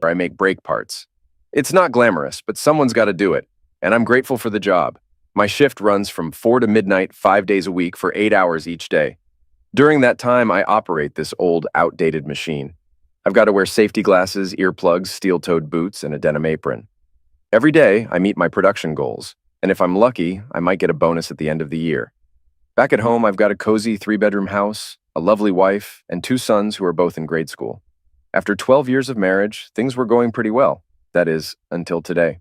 I make brake parts. It's not glamorous, but someone's got to do it, and I'm grateful for the job. My shift runs from 4 to midnight, 5 days a week for 8 hours each day. During that time, I operate this old, outdated machine. I've got to wear safety glasses, earplugs, steel-toed boots, and a denim apron. Every day, I meet my production goals, and if I'm lucky, I might get a bonus at the end of the year. Back at home, I've got a cozy 3-bedroom house, a lovely wife, and 2 sons who are both in grade school. After 12 years of marriage, things were going pretty well. That is, until today.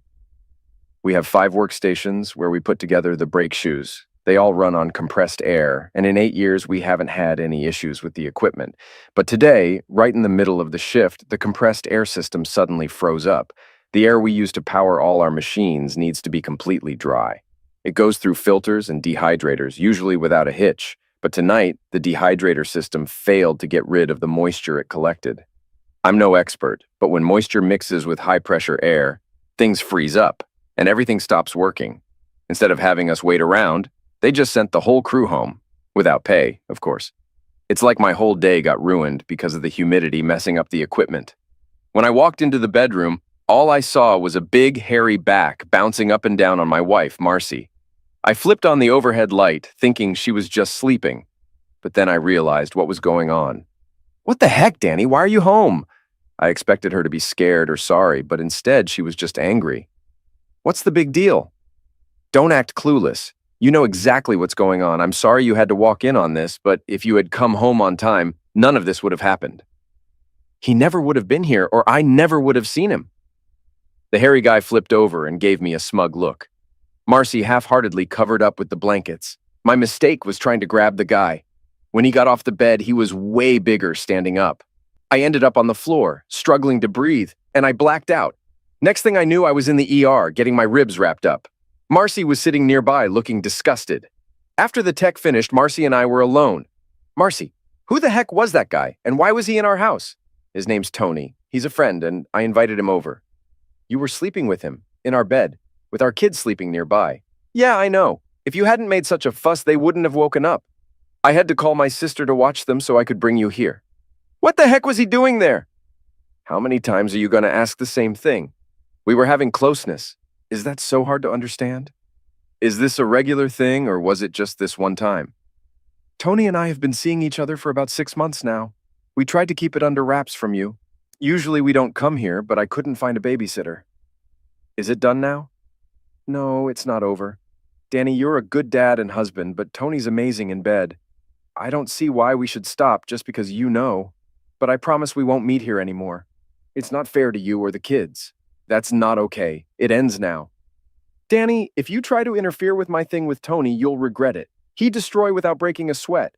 We have 5 workstations where we put together the brake shoes. They all run on compressed air, and in 8 years, we haven't had any issues with the equipment. But today, right in the middle of the shift, the compressed air system suddenly froze up. The air we use to power all our machines needs to be completely dry. It goes through filters and dehydrators, usually without a hitch. But tonight, the dehydrator system failed to get rid of the moisture it collected. I'm no expert, but when moisture mixes with high-pressure air, things freeze up, and everything stops working. Instead of having us wait around, they just sent the whole crew home, without pay, of course. It's like my whole day got ruined because of the humidity messing up the equipment. When I walked into the bedroom, all I saw was a big, hairy back bouncing up and down on my wife, Marcy. I flipped on the overhead light, thinking she was just sleeping, but then I realized what was going on. "What the heck, Danny? Why are you home?" I expected her to be scared or sorry, but instead she was just angry. "What's the big deal?" "Don't act clueless. You know exactly what's going on. I'm sorry you had to walk in on this, but if you had come home on time, none of this would have happened." "He never would have been here, or I never would have seen him." The hairy guy flipped over and gave me a smug look. Marcy half-heartedly covered up with the blankets. My mistake was trying to grab the guy. When he got off the bed, he was way bigger standing up. I ended up on the floor, struggling to breathe, and I blacked out. Next thing I knew, I was in the ER, getting my ribs wrapped up. Marcy was sitting nearby, looking disgusted. After the tech finished, Marcy and I were alone. "Marcy, who the heck was that guy, and why was he in our house?" "His name's Tony. He's a friend, and I invited him over." "You were sleeping with him, in our bed, with our kids sleeping nearby." "Yeah, I know. If you hadn't made such a fuss, they wouldn't have woken up. I had to call my sister to watch them so I could bring you here." "What the heck was he doing there?" "How many times are you going to ask the same thing? We were having closeness. Is that so hard to understand? Is this a regular thing, or was it just this one time?" "Tony and I have been seeing each other for about 6 months now. We tried to keep it under wraps from you. Usually we don't come here, but I couldn't find a babysitter." "Is it done now?" "No, it's not over. Danny, you're a good dad and husband, but Tony's amazing in bed. I don't see why we should stop just because you know. But I promise we won't meet here anymore. It's not fair to you or the kids. That's not okay. It ends now." "Danny, if you try to interfere with my thing with Tony, you'll regret it. He'd destroy without breaking a sweat.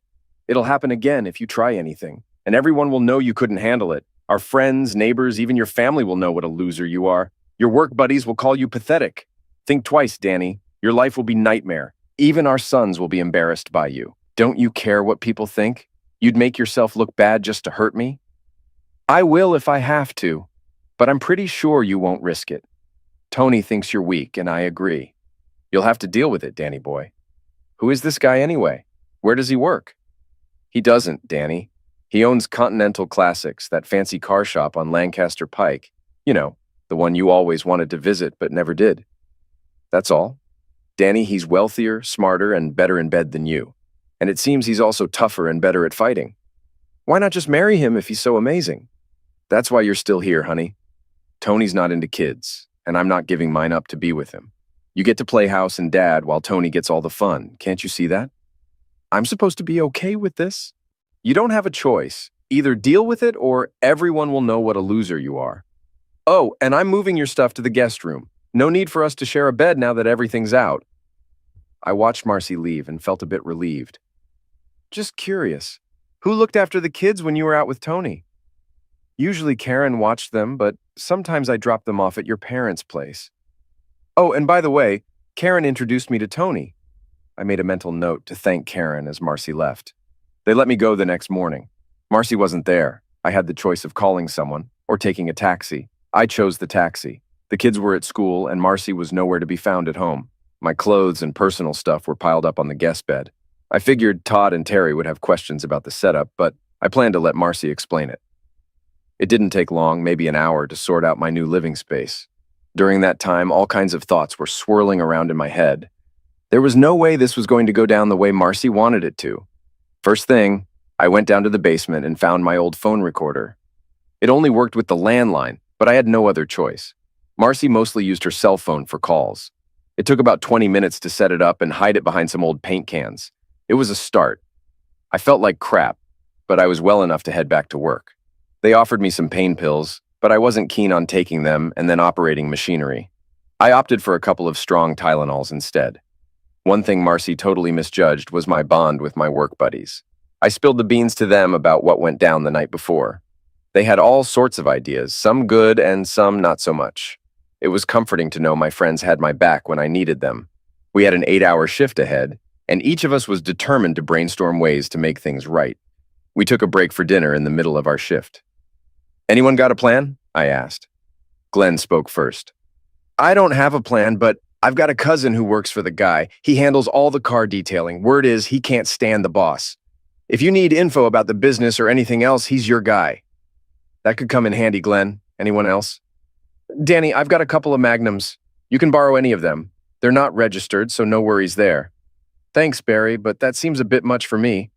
It'll happen again if you try anything, and everyone will know you couldn't handle it. Our friends, neighbors, even your family will know what a loser you are. Your work buddies will call you pathetic. Think twice, Danny. Your life will be nightmare. Even our sons will be embarrassed by you. Don't you care what people think? You'd make yourself look bad just to hurt me?" "I will if I have to, but I'm pretty sure you won't risk it. Tony thinks you're weak, and I agree. You'll have to deal with it, Danny boy." "Who is this guy anyway? Where does he work?" "He doesn't, Danny. He owns Continental Classics, that fancy car shop on Lancaster Pike. You know, the one you always wanted to visit but never did. That's all. Danny, he's wealthier, smarter, and better in bed than you. And it seems he's also tougher and better at fighting. Why not just marry him if he's so amazing?" "That's why you're still here, honey. Tony's not into kids, and I'm not giving mine up to be with him. You get to play house and dad while Tony gets all the fun. Can't you see that?" "I'm supposed to be okay with this?" "You don't have a choice. Either deal with it or everyone will know what a loser you are. Oh, and I'm moving your stuff to the guest room. No need for us to share a bed now that everything's out." I watched Marcy leave and felt a bit relieved. "Just curious, who looked after the kids when you were out with Tony?" "Usually Karen watched them, but sometimes I dropped them off at your parents' place." "Oh, and by the way, Karen introduced me to Tony." I made a mental note to thank Karen as Marcy left. They let me go the next morning. Marcy wasn't there. I had the choice of calling someone or taking a taxi. I chose the taxi. The kids were at school, and Marcy was nowhere to be found at home. My clothes and personal stuff were piled up on the guest bed. I figured Todd and Terry would have questions about the setup, but I planned to let Marcy explain it. It didn't take long, maybe an hour, to sort out my new living space. During that time, all kinds of thoughts were swirling around in my head. There was no way this was going to go down the way Marcy wanted it to. First thing, I went down to the basement and found my old phone recorder. It only worked with the landline, but I had no other choice. Marcy mostly used her cell phone for calls. It took about 20 minutes to set it up and hide it behind some old paint cans. It was a start. I felt like crap, but I was well enough to head back to work. They offered me some pain pills, but I wasn't keen on taking them and then operating machinery. I opted for a couple of strong Tylenols instead. One thing Marcy totally misjudged was my bond with my work buddies. I spilled the beans to them about what went down the night before. They had all sorts of ideas, some good and some not so much. It was comforting to know my friends had my back when I needed them. We had an 8-hour shift ahead, and each of us was determined to brainstorm ways to make things right. We took a break for dinner in the middle of our shift. "Anyone got a plan?" I asked. Glenn spoke first. "I don't have a plan, but I've got a cousin who works for the guy. He handles all the car detailing. Word is he can't stand the boss. If you need info about the business or anything else, he's your guy." "That could come in handy, Glenn. Anyone else?" "Danny, I've got a couple of Magnums. You can borrow any of them. They're not registered, so no worries there." "Thanks, Barry, but that seems a bit much for me."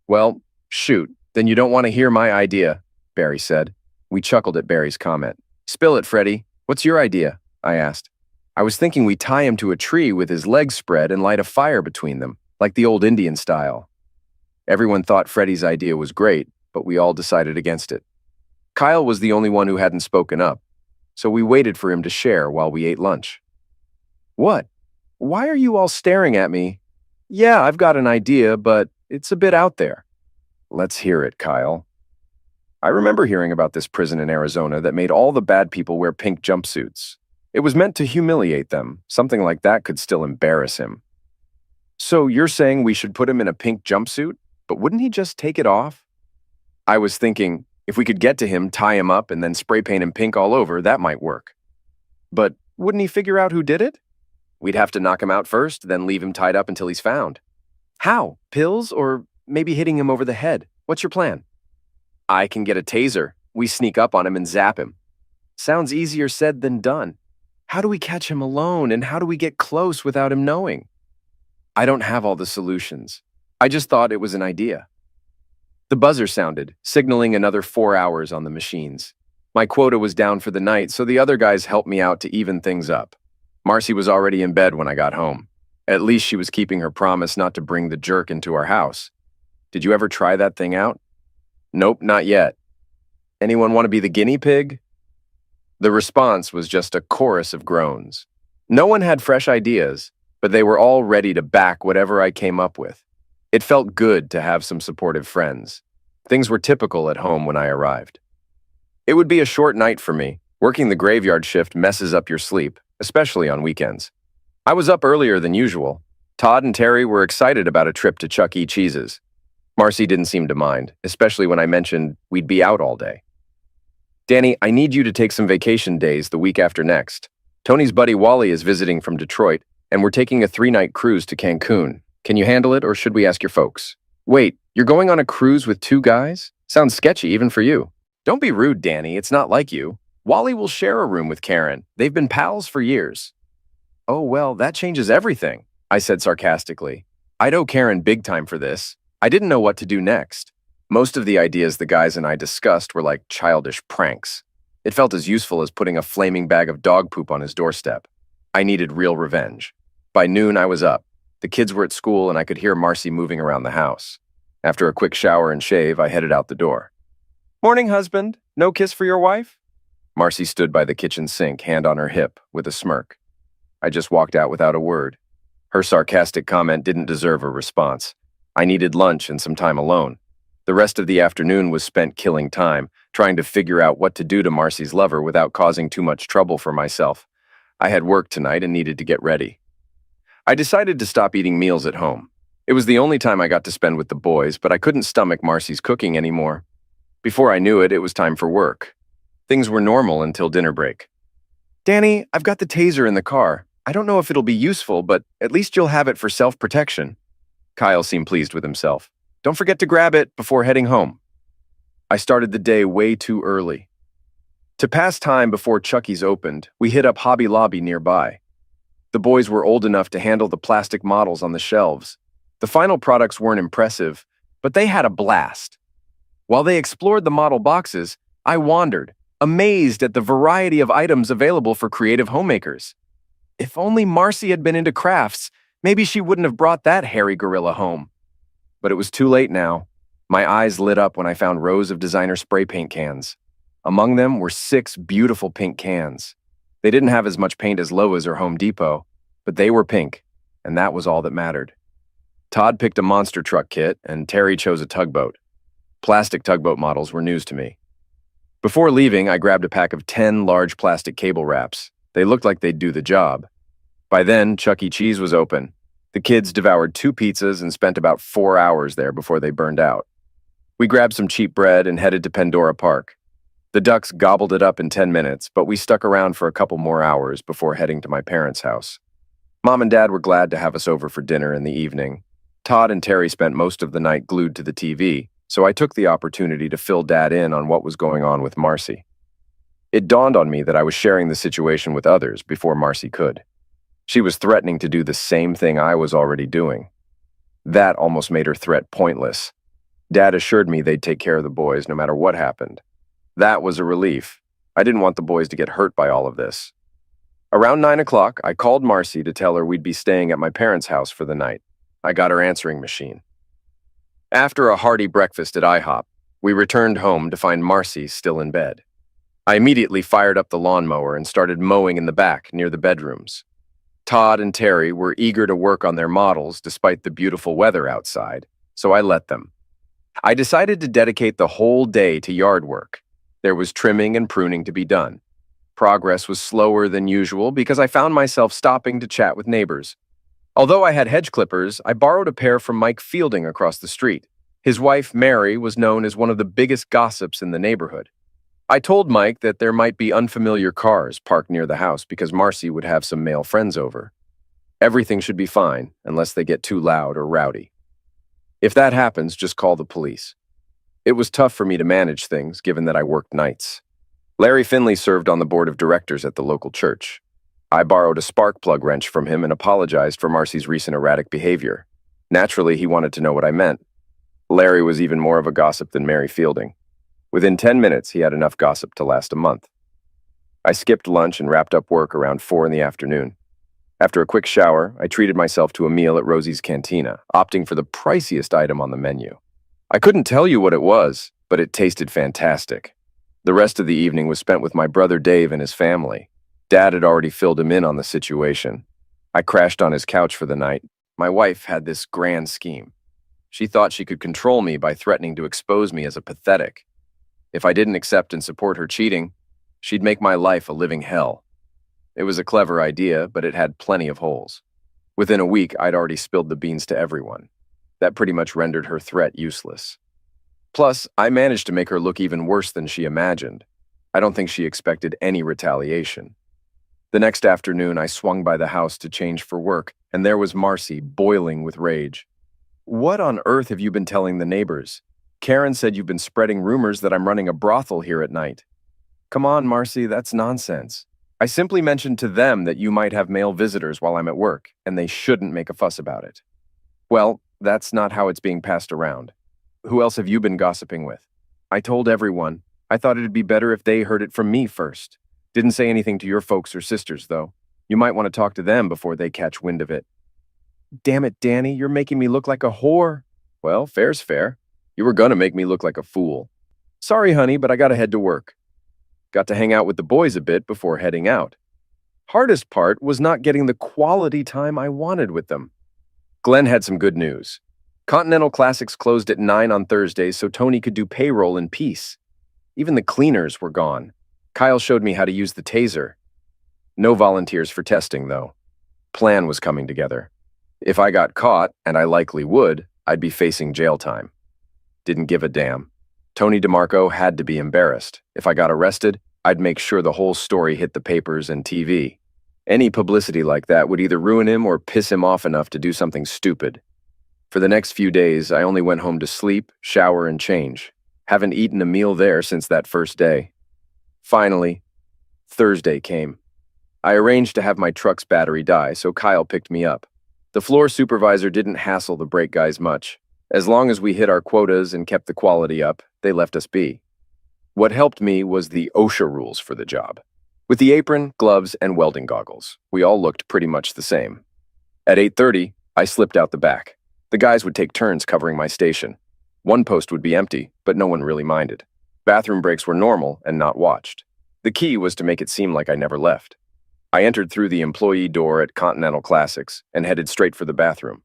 "Well, shoot, then you don't want to hear my idea," Barry said. We chuckled at Barry's comment. "Spill it, Freddie. What's your idea?" I asked. "I was thinking we tie him to a tree with his legs spread and light a fire between them, like the old Indian style." Everyone thought Freddie's idea was great, but we all decided against it. Kyle was the only one who hadn't spoken up, so we waited for him to share while we ate lunch. "What? Why are you all staring at me?" "Yeah, I've got an idea, but it's a bit out there." "Let's hear it, Kyle." I remember hearing about this prison in Arizona that made all the bad people wear pink jumpsuits. It was meant to humiliate them. Something like that could still embarrass him. "So you're saying we should put him in a pink jumpsuit, but wouldn't he just take it off?" I was thinking, if we could get to him, tie him up, and then spray paint him pink all over, that might work. But wouldn't he figure out who did it? We'd have to knock him out first, then leave him tied up until he's found. How? Pills, or maybe hitting him over the head? What's your plan? I can get a taser. We sneak up on him and zap him. Sounds easier said than done. How do we catch him alone, and how do we get close without him knowing? I don't have all the solutions. I just thought it was an idea. The buzzer sounded, signaling another 4 hours on the machines. My quota was down for the night, so the other guys helped me out to even things up. Marcy was already in bed when I got home. At least she was keeping her promise not to bring the jerk into our house. Did you ever try that thing out? Nope, not yet. Anyone want to be the guinea pig? The response was just a chorus of groans. No one had fresh ideas, but they were all ready to back whatever I came up with. It felt good to have some supportive friends. Things were typical at home when I arrived. It would be a short night for me. Working the graveyard shift messes up your sleep, especially on weekends. I was up earlier than usual. Todd and Terry were excited about a trip to Chuck E. Cheese's. Marcy didn't seem to mind, especially when I mentioned we'd be out all day. "Danny, I need you to take some vacation days the week after next. Tony's buddy Wally is visiting from Detroit, and we're taking a 3-night cruise to Cancun. Can you handle it, or should we ask your folks?" "Wait, you're going on a cruise with 2 guys? Sounds sketchy even for you." "Don't be rude, Danny. It's not like you. Wally will share a room with Karen. They've been pals for years." "Oh, well, that changes everything," I said sarcastically. I'd owe Karen big time for this. I didn't know what to do next. Most of the ideas the guys and I discussed were like childish pranks. It felt as useful as putting a flaming bag of dog poop on his doorstep. I needed real revenge. By noon, I was up. The kids were at school, and I could hear Marcy moving around the house. After a quick shower and shave, I headed out the door. "Morning, husband. No kiss for your wife?" Marcy stood by the kitchen sink, hand on her hip, with a smirk. I just walked out without a word. Her sarcastic comment didn't deserve a response. I needed lunch and some time alone. The rest of the afternoon was spent killing time, trying to figure out what to do to Marcy's lover without causing too much trouble for myself. I had work tonight and needed to get ready. I decided to stop eating meals at home. It was the only time I got to spend with the boys, but I couldn't stomach Marcy's cooking anymore. Before I knew it, it was time for work. Things were normal until dinner break. "Danny, I've got the taser in the car. I don't know if it'll be useful, but at least you'll have it for self-protection." Kyle seemed pleased with himself. "Don't forget to grab it before heading home." I started the day way too early. To pass time before Chucky's opened, we hit up Hobby Lobby nearby. The boys were old enough to handle the plastic models on the shelves. The final products weren't impressive, but they had a blast. While they explored the model boxes, I wandered, amazed at the variety of items available for creative homemakers. If only Marcy had been into crafts, maybe she wouldn't have brought that hairy gorilla home. But it was too late now. My eyes lit up when I found rows of designer spray paint cans. Among them were 6 beautiful pink cans. They didn't have as much paint as Lowe's or Home Depot, but they were pink, and that was all that mattered. Todd picked a monster truck kit, and Terry chose a tugboat. Plastic tugboat models were news to me. Before leaving, I grabbed a pack of 10 large plastic cable wraps. They looked like they'd do the job. By then, Chuck E. Cheese was open. The kids devoured 2 pizzas and spent about 4 hours there before they burned out. We grabbed some cheap bread and headed to Pandora Park. The ducks gobbled it up in 10 minutes, but we stuck around for a couple more hours before heading to my parents' house. Mom and Dad were glad to have us over for dinner in the evening. Todd and Terry spent most of the night glued to the TV, so I took the opportunity to fill Dad in on what was going on with Marcy. It dawned on me that I was sharing the situation with others before Marcy could. She was threatening to do the same thing I was already doing. That almost made her threat pointless. Dad assured me they'd take care of the boys no matter what happened. That was a relief. I didn't want the boys to get hurt by all of this. Around 9 o'clock, I called Marcy to tell her we'd be staying at my parents' house for the night. I got her answering machine. After a hearty breakfast at IHOP, we returned home to find Marcy still in bed. I immediately fired up the lawnmower and started mowing in the back near the bedrooms. Todd and Terry were eager to work on their models despite the beautiful weather outside, so I let them. I decided to dedicate the whole day to yard work. There was trimming and pruning to be done. Progress was slower than usual because I found myself stopping to chat with neighbors. Although I had hedge clippers, I borrowed a pair from Mike Fielding across the street. His wife, Mary, was known as one of the biggest gossips in the neighborhood. I told Mike that there might be unfamiliar cars parked near the house because Marcy would have some male friends over. Everything should be fine unless they get too loud or rowdy. If that happens, just call the police. It was tough for me to manage things given that I worked nights. Larry Finley served on the board of directors at the local church. I borrowed a spark plug wrench from him and apologized for Marcy's recent erratic behavior. Naturally, he wanted to know what I meant. Larry was even more of a gossip than Mary Fielding. Within 10 minutes, he had enough gossip to last a month. I skipped lunch and wrapped up work around 4 in the afternoon. After a quick shower, I treated myself to a meal at Rosie's Cantina, opting for the priciest item on the menu. I couldn't tell you what it was, but it tasted fantastic. The rest of the evening was spent with my brother Dave and his family. Dad had already filled him in on the situation. I crashed on his couch for the night. My wife had this grand scheme. She thought she could control me by threatening to expose me as a pathetic. If I didn't accept and support her cheating, she'd make my life a living hell. It was a clever idea, but it had plenty of holes. Within a week, I'd already spilled the beans to everyone. That pretty much rendered her threat useless. Plus, I managed to make her look even worse than she imagined. I don't think she expected any retaliation. The next afternoon, I swung by the house to change for work, and there was Marcy, boiling with rage. "What on earth have you been telling the neighbors? Karen said you've been spreading rumors that I'm running a brothel here at night." "Come on, Marcy, that's nonsense. I simply mentioned to them that you might have male visitors while I'm at work, and they shouldn't make a fuss about it." "Well, that's not how it's being passed around. Who else have you been gossiping with?" "I told everyone. I thought it'd be better if they heard it from me first. Didn't say anything to your folks or sisters, though. You might want to talk to them before they catch wind of it." "Damn it, Danny, you're making me look like a whore." "Well, fair's fair. You were gonna make me look like a fool." "Sorry, honey, but I gotta head to work." Got to hang out with the boys a bit before heading out. Hardest part was not getting the quality time I wanted with them. Glenn had some good news. Continental Classics closed at 9 on Thursdays so Tony could do payroll in peace. Even the cleaners were gone. Kyle showed me how to use the taser. No volunteers for testing, though. Plan was coming together. If I got caught, and I likely would, I'd be facing jail time. Didn't give a damn. Tony DeMarco had to be embarrassed. If I got arrested, I'd make sure the whole story hit the papers and TV. Any publicity like that would either ruin him or piss him off enough to do something stupid. For the next few days, I only went home to sleep, shower, and change. Haven't eaten a meal there since that first day. Finally, Thursday came. I arranged to have my truck's battery die, so Kyle picked me up. The floor supervisor didn't hassle the brake guys much. As long as we hit our quotas and kept the quality up, they left us be. What helped me was the OSHA rules for the job. With the apron, gloves, and welding goggles, we all looked pretty much the same. At 8:30, I slipped out the back. The guys would take turns covering my station. One post would be empty, but no one really minded. Bathroom breaks were normal and not watched. The key was to make it seem like I never left. I entered through the employee door at Continental Classics and headed straight for the bathroom.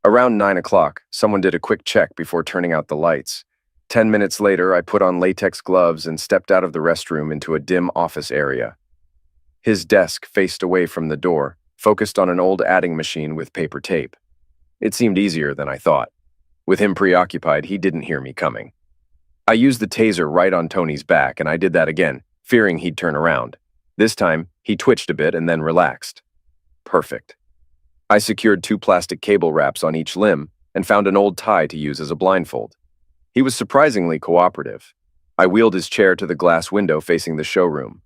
Around 9 o'clock, someone did a quick check before turning out the lights. 10 minutes later, I put on latex gloves and stepped out of the restroom into a dim office area. His desk faced away from the door, focused on an old adding machine with paper tape. It seemed easier than I thought. With him preoccupied, he didn't hear me coming. I used the taser right on Tony's back, and I did that again, fearing he'd turn around. This time, he twitched a bit and then relaxed. Perfect. I secured 2 plastic cable wraps on each limb and found an old tie to use as a blindfold. He was surprisingly cooperative. I wheeled his chair to the glass window facing the showroom.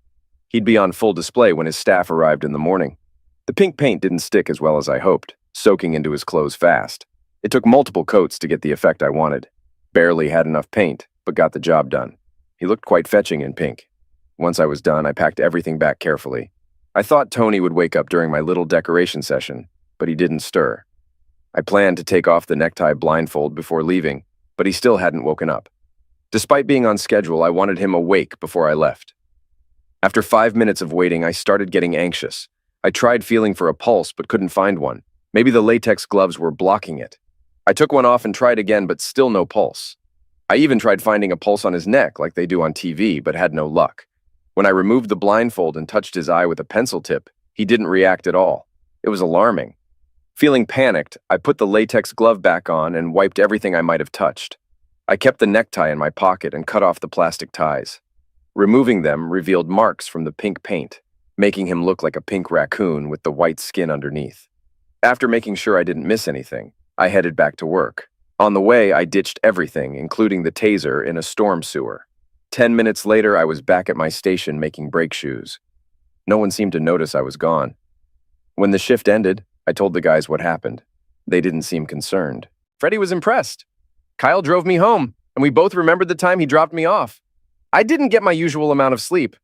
He'd be on full display when his staff arrived in the morning. The pink paint didn't stick as well as I hoped, soaking into his clothes fast. It took multiple coats to get the effect I wanted. Barely had enough paint, but got the job done. He looked quite fetching in pink. Once I was done, I packed everything back carefully. I thought Tony would wake up during my little decoration session, but he didn't stir. I planned to take off the necktie blindfold before leaving, but he still hadn't woken up. Despite being on schedule, I wanted him awake before I left. After 5 minutes of waiting, I started getting anxious. I tried feeling for a pulse, but couldn't find one. Maybe the latex gloves were blocking it. I took one off and tried again, but still no pulse. I even tried finding a pulse on his neck like they do on TV, but had no luck. When I removed the blindfold and touched his eye with a pencil tip, he didn't react at all. It was alarming. Feeling panicked, I put the latex glove back on and wiped everything I might have touched. I kept the necktie in my pocket and cut off the plastic ties. Removing them revealed marks from the pink paint, making him look like a pink raccoon with the white skin underneath. After making sure I didn't miss anything, I headed back to work. On the way, I ditched everything, including the taser, in a storm sewer. 10 minutes later, I was back at my station making brake shoes. No one seemed to notice I was gone. When the shift ended, I told the guys what happened. They didn't seem concerned. Freddie was impressed. Kyle drove me home, and we both remembered the time he dropped me off. I didn't get my usual amount of sleep.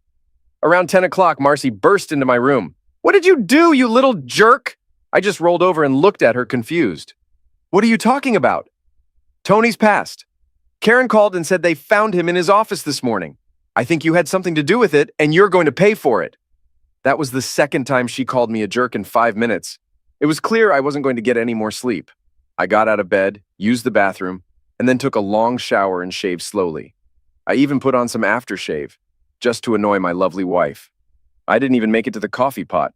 Around 10 o'clock, Marcy burst into my room. "What did you do, you little jerk?" I just rolled over and looked at her confused. "What are you talking about?" "Tony's passed. Karen called and said they found him in his office this morning. I think you had something to do with it, and you're going to pay for it." That was the second time she called me a jerk in 5 minutes. It was clear I wasn't going to get any more sleep. I got out of bed, used the bathroom, and then took a long shower and shaved slowly. I even put on some aftershave, just to annoy my lovely wife. I didn't even make it to the coffee pot.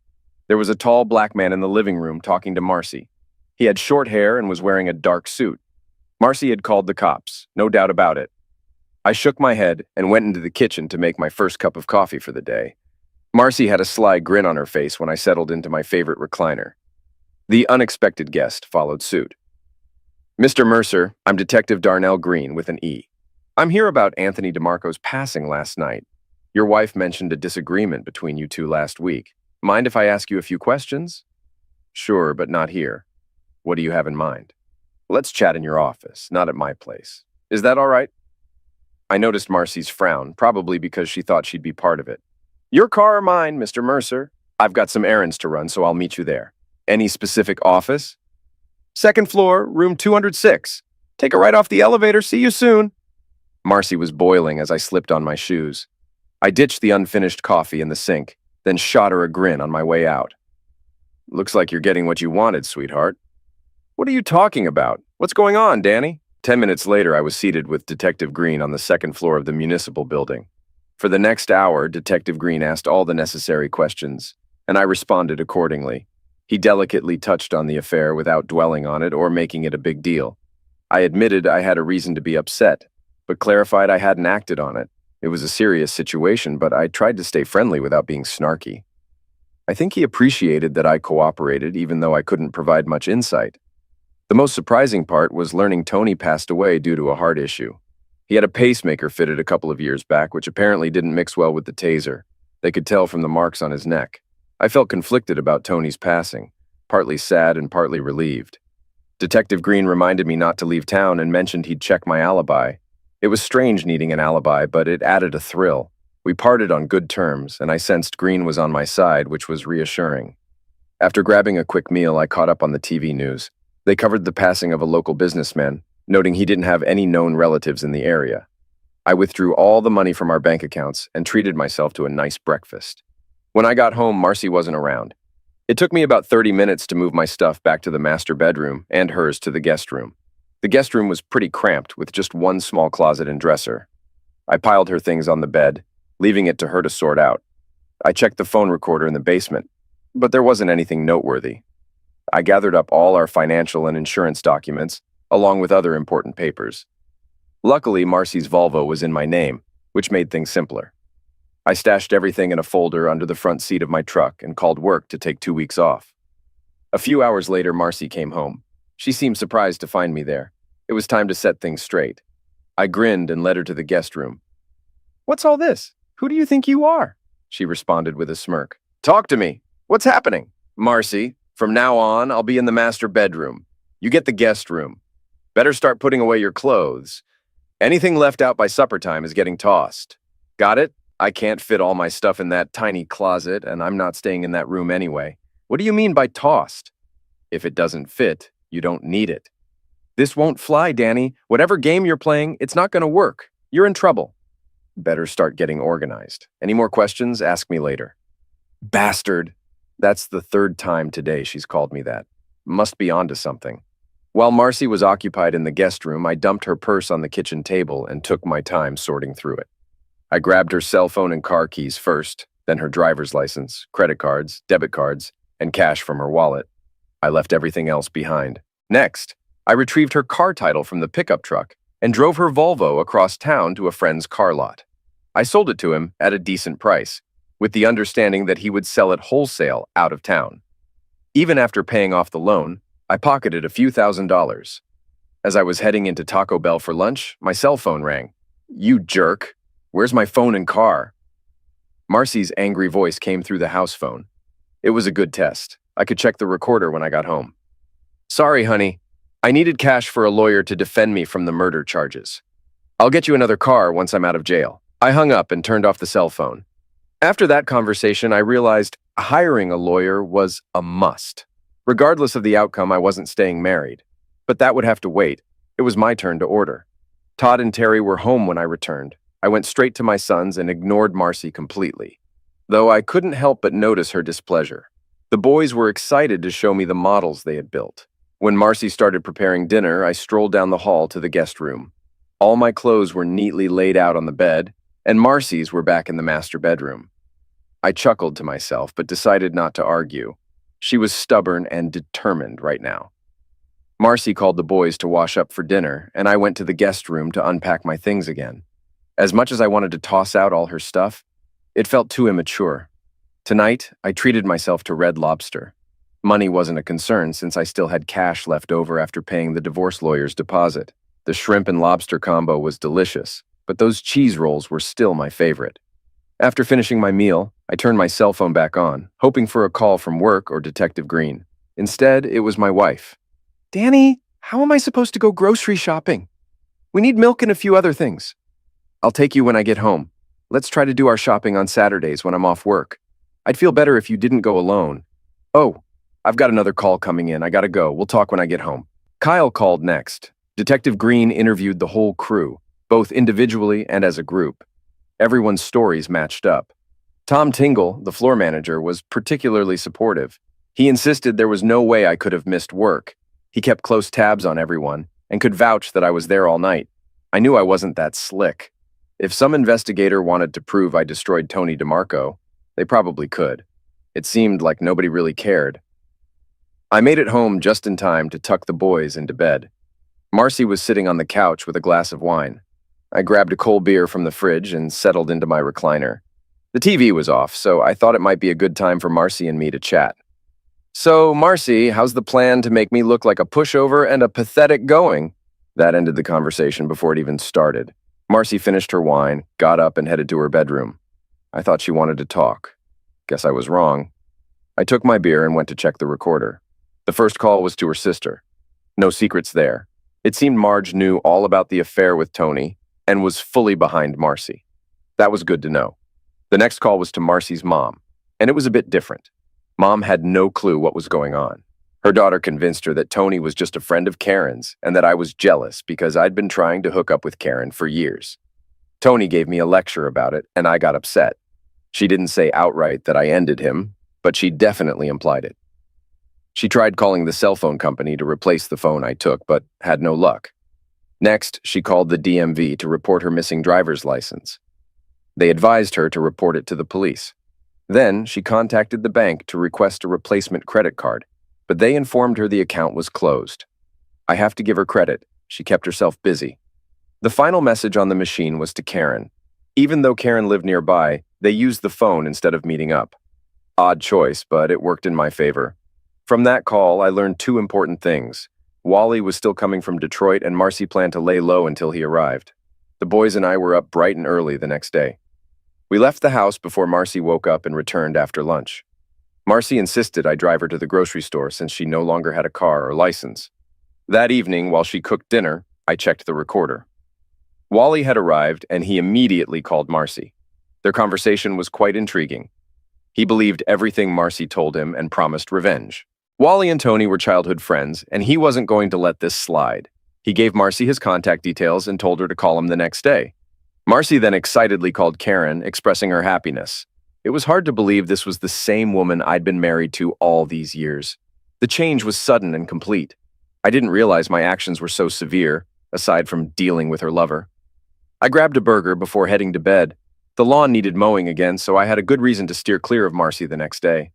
There was a tall black man in the living room talking to Marcy. He had short hair and was wearing a dark suit. Marcy had called the cops, no doubt about it. I shook my head and went into the kitchen to make my first cup of coffee for the day. Marcy had a sly grin on her face when I settled into my favorite recliner. The unexpected guest followed suit. "Mr. Mercer, I'm Detective Darnell Green with an E. I'm here about Anthony DeMarco's passing last night. Your wife mentioned a disagreement between you two last week. Mind if I ask you a few questions?" "Sure, but not here. What do you have in mind?" "Let's chat in your office, not at my place. Is that all right?" I noticed Marcy's frown, probably because she thought she'd be part of it. "Your car or mine, Mr. Mercer? I've got some errands to run, so I'll meet you there." "Any specific office?" "Second floor, room 206. Take a right off the elevator. See you soon." Marcy was boiling as I slipped on my shoes. I ditched the unfinished coffee in the sink, then shot her a grin on my way out. "Looks like you're getting what you wanted, sweetheart." "What are you talking about? What's going on, Danny?" 10 minutes later, I was seated with Detective Green on the second floor of the municipal building. For the next hour, Detective Green asked all the necessary questions, and I responded accordingly. He delicately touched on the affair without dwelling on it or making it a big deal. I admitted I had a reason to be upset, but clarified I hadn't acted on it. It was a serious situation, but I tried to stay friendly without being snarky. I think he appreciated that I cooperated, even though I couldn't provide much insight. The most surprising part was learning Tony passed away due to a heart issue. He had a pacemaker fitted a couple of years back, which apparently didn't mix well with the taser. They could tell from the marks on his neck. I felt conflicted about Tony's passing, partly sad and partly relieved. Detective Green reminded me not to leave town and mentioned he'd check my alibi. It was strange needing an alibi, but it added a thrill. We parted on good terms, and I sensed Green was on my side, which was reassuring. After grabbing a quick meal, I caught up on the TV news. They covered the passing of a local businessman, noting he didn't have any known relatives in the area. I withdrew all the money from our bank accounts and treated myself to a nice breakfast. When I got home, Marcy wasn't around. It took me about 30 minutes to move my stuff back to the master bedroom and hers to the guest room. The guest room was pretty cramped with just one small closet and dresser. I piled her things on the bed, leaving it to her to sort out. I checked the phone recorder in the basement, but there wasn't anything noteworthy. I gathered up all our financial and insurance documents, along with other important papers. Luckily, Marcy's Volvo was in my name, which made things simpler. I stashed everything in a folder under the front seat of my truck and called work to take 2 weeks off. A few hours later, Marcy came home. She seemed surprised to find me there. It was time to set things straight. I grinned and led her to the guest room. "What's all this? Who do you think you are?" she responded with a smirk. "Talk to me. What's happening?" "Marcy, from now on, I'll be in the master bedroom. You get the guest room. Better start putting away your clothes. Anything left out by supper time is getting tossed. Got it? I can't fit all my stuff in that tiny closet, and I'm not staying in that room anyway. What do you mean by tossed? If it doesn't fit, you don't need it." "This won't fly, Danny. Whatever game you're playing, it's not going to work. You're in trouble." "Better start getting organized. Any more questions? Ask me later." Bastard. That's the third time today she's called me that. Must be onto something. While Marcy was occupied in the guest room, I dumped her purse on the kitchen table and took my time sorting through it. I grabbed her cell phone and car keys first, then her driver's license, credit cards, debit cards, and cash from her wallet. I left everything else behind. Next, I retrieved her car title from the pickup truck and drove her Volvo across town to a friend's car lot. I sold it to him at a decent price, with the understanding that he would sell it wholesale out of town. Even after paying off the loan, I pocketed a few $1,000s. As I was heading into Taco Bell for lunch, my cell phone rang. "You jerk. Where's my phone and car?" Marcy's angry voice came through the house phone. It was a good test. I could check the recorder when I got home. "Sorry, honey. I needed cash for a lawyer to defend me from the murder charges. I'll get you another car once I'm out of jail." I hung up and turned off the cell phone. After that conversation, I realized hiring a lawyer was a must. Regardless of the outcome, I wasn't staying married. But that would have to wait. It was my turn to order. Todd and Terry were home when I returned. I went straight to my sons and ignored Marcy completely, though I couldn't help but notice her displeasure. The boys were excited to show me the models they had built. When Marcy started preparing dinner, I strolled down the hall to the guest room. All my clothes were neatly laid out on the bed, and Marcy's were back in the master bedroom. I chuckled to myself, but decided not to argue. She was stubborn and determined right now. Marcy called the boys to wash up for dinner, and I went to the guest room to unpack my things again. As much as I wanted to toss out all her stuff, it felt too immature. Tonight, I treated myself to Red Lobster. Money wasn't a concern since I still had cash left over after paying the divorce lawyer's deposit. The shrimp and lobster combo was delicious, but those cheese rolls were still my favorite. After finishing my meal, I turned my cell phone back on, hoping for a call from work or Detective Green. Instead, it was my wife. "Danny, how am I supposed to go grocery shopping? We need milk and a few other things." "I'll take you when I get home. Let's try to do our shopping on Saturdays when I'm off work. I'd feel better if you didn't go alone." "Oh, I've got another call coming in. I gotta go. We'll talk when I get home." Kyle called next. Detective Green interviewed the whole crew, both individually and as a group. Everyone's stories matched up. Tom Tingle, the floor manager, was particularly supportive. He insisted there was no way I could have missed work. He kept close tabs on everyone and could vouch that I was there all night. I knew I wasn't that slick. If some investigator wanted to prove I destroyed Tony DeMarco, they probably could. It seemed like nobody really cared. I made it home just in time to tuck the boys into bed. Marcy was sitting on the couch with a glass of wine. I grabbed a cold beer from the fridge and settled into my recliner. The TV was off, so I thought it might be a good time for Marcy and me to chat. "So, Marcy, how's the plan to make me look like a pushover and a pathetic going?" That ended the conversation before it even started. Marcy finished her wine, got up, and headed to her bedroom. I thought she wanted to talk. Guess I was wrong. I took my beer and went to check the recorder. The first call was to her sister. No secrets there. It seemed Marge knew all about the affair with Tony and was fully behind Marcy. That was good to know. The next call was to Marcy's mom, and it was a bit different. Mom had no clue what was going on. Her daughter convinced her that Tony was just a friend of Karen's and that I was jealous because I'd been trying to hook up with Karen for years. Tony gave me a lecture about it, and I got upset. She didn't say outright that I ended him, but she definitely implied it. She tried calling the cell phone company to replace the phone I took, but had no luck. Next, she called the DMV to report her missing driver's license. They advised her to report it to the police. Then, she contacted the bank to request a replacement credit card, but they informed her the account was closed. I have to give her credit. She kept herself busy. The final message on the machine was to Karen. Even though Karen lived nearby, they used the phone instead of meeting up. Odd choice, but it worked in my favor. From that call, I learned two important things. Wally was still coming from Detroit, and Marcy planned to lay low until he arrived. The boys and I were up bright and early the next day. We left the house before Marcy woke up and returned after lunch. Marcy insisted I drive her to the grocery store since she no longer had a car or license. That evening, while she cooked dinner, I checked the recorder. Wally had arrived, and he immediately called Marcy. Their conversation was quite intriguing. He believed everything Marcy told him and promised revenge. Wally and Tony were childhood friends, and he wasn't going to let this slide. He gave Marcy his contact details and told her to call him the next day. Marcy then excitedly called Karen, expressing her happiness. It was hard to believe this was the same woman I'd been married to all these years. The change was sudden and complete. I didn't realize my actions were so severe, aside from dealing with her lover. I grabbed a burger before heading to bed. The lawn needed mowing again, so I had a good reason to steer clear of Marcy the next day.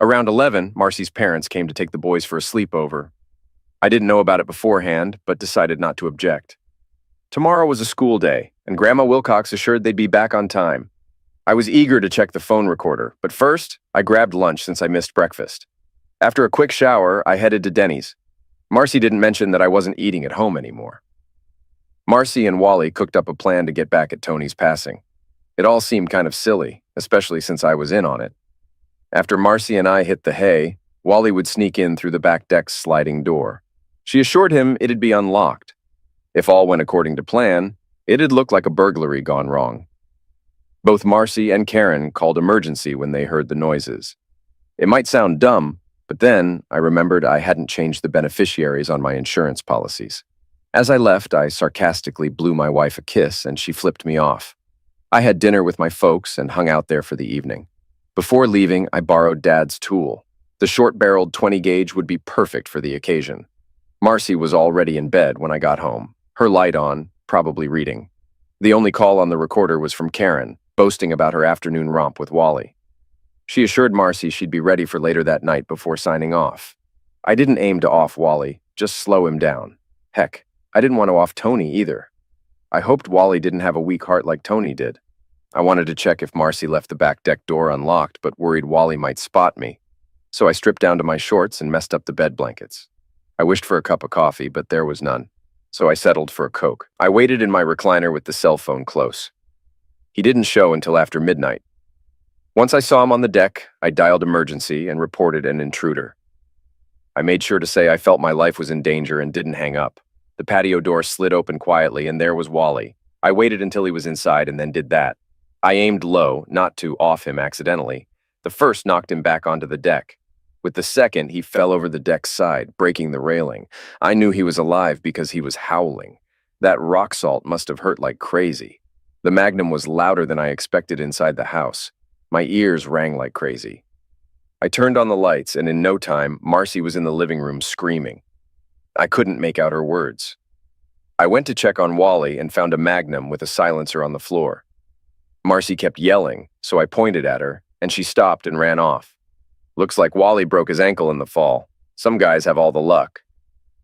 Around 11, Marcy's parents came to take the boys for a sleepover. I didn't know about it beforehand, but decided not to object. Tomorrow was a school day, and Grandma Wilcox assured they'd be back on time. I was eager to check the phone recorder, but first, I grabbed lunch since I missed breakfast. After a quick shower, I headed to Denny's. Marcy didn't mention that I wasn't eating at home anymore. Marcy and Wally cooked up a plan to get back at Tony's passing. It all seemed kind of silly, especially since I was in on it. After Marcy and I hit the hay, Wally would sneak in through the back deck's sliding door. She assured him it'd be unlocked. If all went according to plan, it'd look like a burglary gone wrong. Both Marcy and Karen called emergency when they heard the noises. It might sound dumb, but then I remembered I hadn't changed the beneficiaries on my insurance policies. As I left, I sarcastically blew my wife a kiss, and she flipped me off. I had dinner with my folks and hung out there for the evening. Before leaving, I borrowed Dad's tool. The short-barreled 20-gauge would be perfect for the occasion. Marcy was already in bed when I got home, her light on, probably reading. The only call on the recorder was from Karen, boasting about her afternoon romp with Wally. She assured Marcy she'd be ready for later that night before signing off. I didn't aim to off Wally, just slow him down. Heck, I didn't want to off Tony either. I hoped Wally didn't have a weak heart like Tony did. I wanted to check if Marcy left the back deck door unlocked, but worried Wally might spot me. So I stripped down to my shorts and messed up the bed blankets. I wished for a cup of coffee, but there was none. So I settled for a Coke. I waited in my recliner with the cell phone close. He didn't show until after midnight. Once I saw him on the deck, I dialed emergency and reported an intruder. I made sure to say I felt my life was in danger and didn't hang up. The patio door slid open quietly, and there was Wally. I waited until he was inside and then did that. I aimed low, not to off him accidentally. The first knocked him back onto the deck. With the second, he fell over the deck's side, breaking the railing. I knew he was alive because he was howling. That rock salt must have hurt like crazy. The Magnum was louder than I expected inside the house. My ears rang like crazy. I turned on the lights, and in no time, Marcy was in the living room screaming. I couldn't make out her words. I went to check on Wally and found a Magnum with a silencer on the floor. Marcy kept yelling, so I pointed at her, and she stopped and ran off. Looks like Wally broke his ankle in the fall. Some guys have all the luck.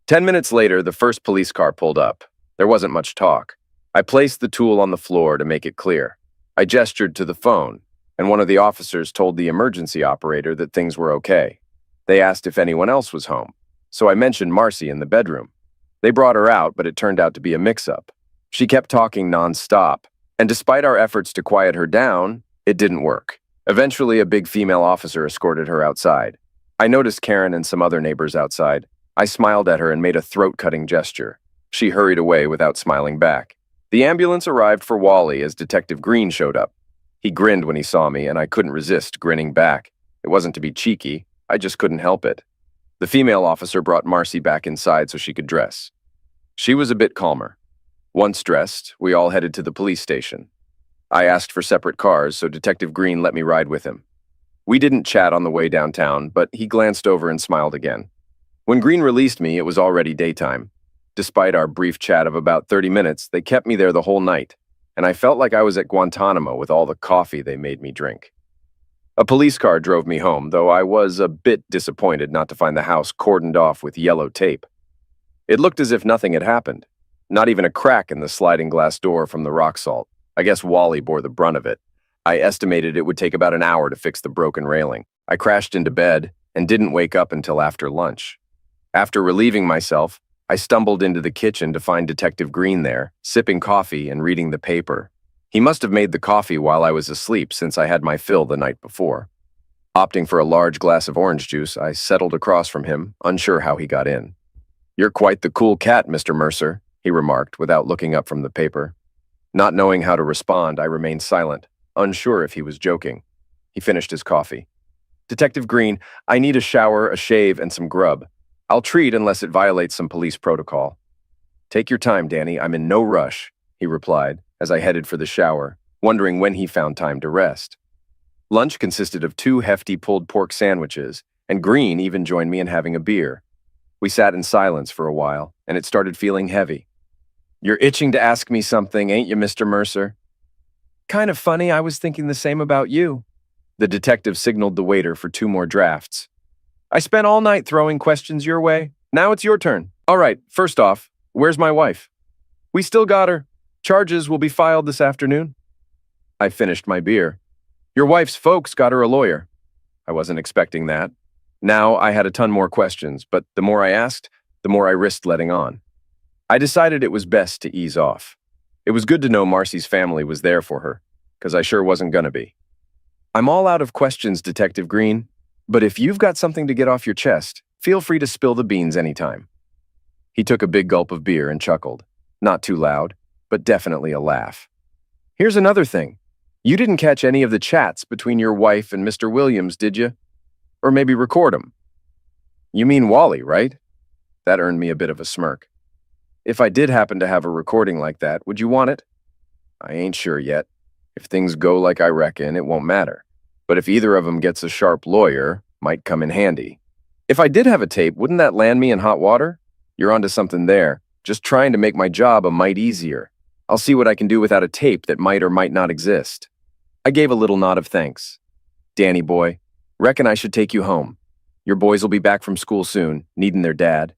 10 minutes later, the first police car pulled up. There wasn't much talk. I placed the tool on the floor to make it clear. I gestured to the phone, and one of the officers told the emergency operator that things were okay. They asked if anyone else was home, so I mentioned Marcy in the bedroom. They brought her out, but it turned out to be a mix-up. She kept talking non-stop, and despite our efforts to quiet her down, it didn't work. Eventually, a big female officer escorted her outside. I noticed Karen and some other neighbors outside. I smiled at her and made a throat-cutting gesture. She hurried away without smiling back. The ambulance arrived for Wally as Detective Green showed up. He grinned when he saw me, and I couldn't resist grinning back. It wasn't to be cheeky, I just couldn't help it. The female officer brought Marcy back inside so she could dress. She was a bit calmer. Once dressed, we all headed to the police station. I asked for separate cars, so Detective Green let me ride with him. We didn't chat on the way downtown, but he glanced over and smiled again. When Green released me, it was already daytime. Despite our brief chat of about 30 minutes, they kept me there the whole night, and I felt like I was at Guantanamo with all the coffee they made me drink. A police car drove me home, though I was a bit disappointed not to find the house cordoned off with yellow tape. It looked as if nothing had happened. Not even a crack in the sliding glass door from the rock salt. I guess Wally bore the brunt of it. I estimated it would take about an hour to fix the broken railing. I crashed into bed and didn't wake up until after lunch. After relieving myself, I stumbled into the kitchen to find Detective Green there, sipping coffee and reading the paper. He must have made the coffee while I was asleep since I had my fill the night before. Opting for a large glass of orange juice, I settled across from him, unsure how he got in. "You're quite the cool cat, Mr. Mercer," he remarked without looking up from the paper. Not knowing how to respond, I remained silent, unsure if he was joking. He finished his coffee. "Detective Green, I need a shower, a shave, and some grub. I'll treat unless it violates some police protocol." "Take your time, Danny. I'm in no rush," he replied as I headed for the shower, wondering when he found time to rest. Lunch consisted of 2 hefty pulled pork sandwiches, and Green even joined me in having a beer. We sat in silence for a while, and it started feeling heavy. "You're itching to ask me something, ain't you, Mr. Mercer?" "Kind of funny, I was thinking the same about you." The detective signaled the waiter for 2 more drafts. "I spent all night throwing questions your way. Now it's your turn. All right, first off, where's my wife?" "We still got her. Charges will be filed this afternoon." I finished my beer. "Your wife's folks got her a lawyer." I wasn't expecting that. Now I had a ton more questions, but the more I asked, the more I risked letting on. I decided it was best to ease off. It was good to know Marcy's family was there for her, because I sure wasn't gonna be. "I'm all out of questions, Detective Green, but if you've got something to get off your chest, feel free to spill the beans anytime." He took a big gulp of beer and chuckled. Not too loud, but definitely a laugh. "Here's another thing. You didn't catch any of the chats between your wife and Mr. Williams, did you? Or maybe record them?" "You mean Wally, right?" That earned me a bit of a smirk. "If I did happen to have a recording like that, would you want it?" "I ain't sure yet. If things go like I reckon, it won't matter. But if either of them gets a sharp lawyer, might come in handy." "If I did have a tape, wouldn't that land me in hot water?" "You're onto something there. Just trying to make my job a mite easier. I'll see what I can do without a tape that might or might not exist." I gave a little nod of thanks. "Danny boy, reckon I should take you home. Your boys will be back from school soon, needing their dad."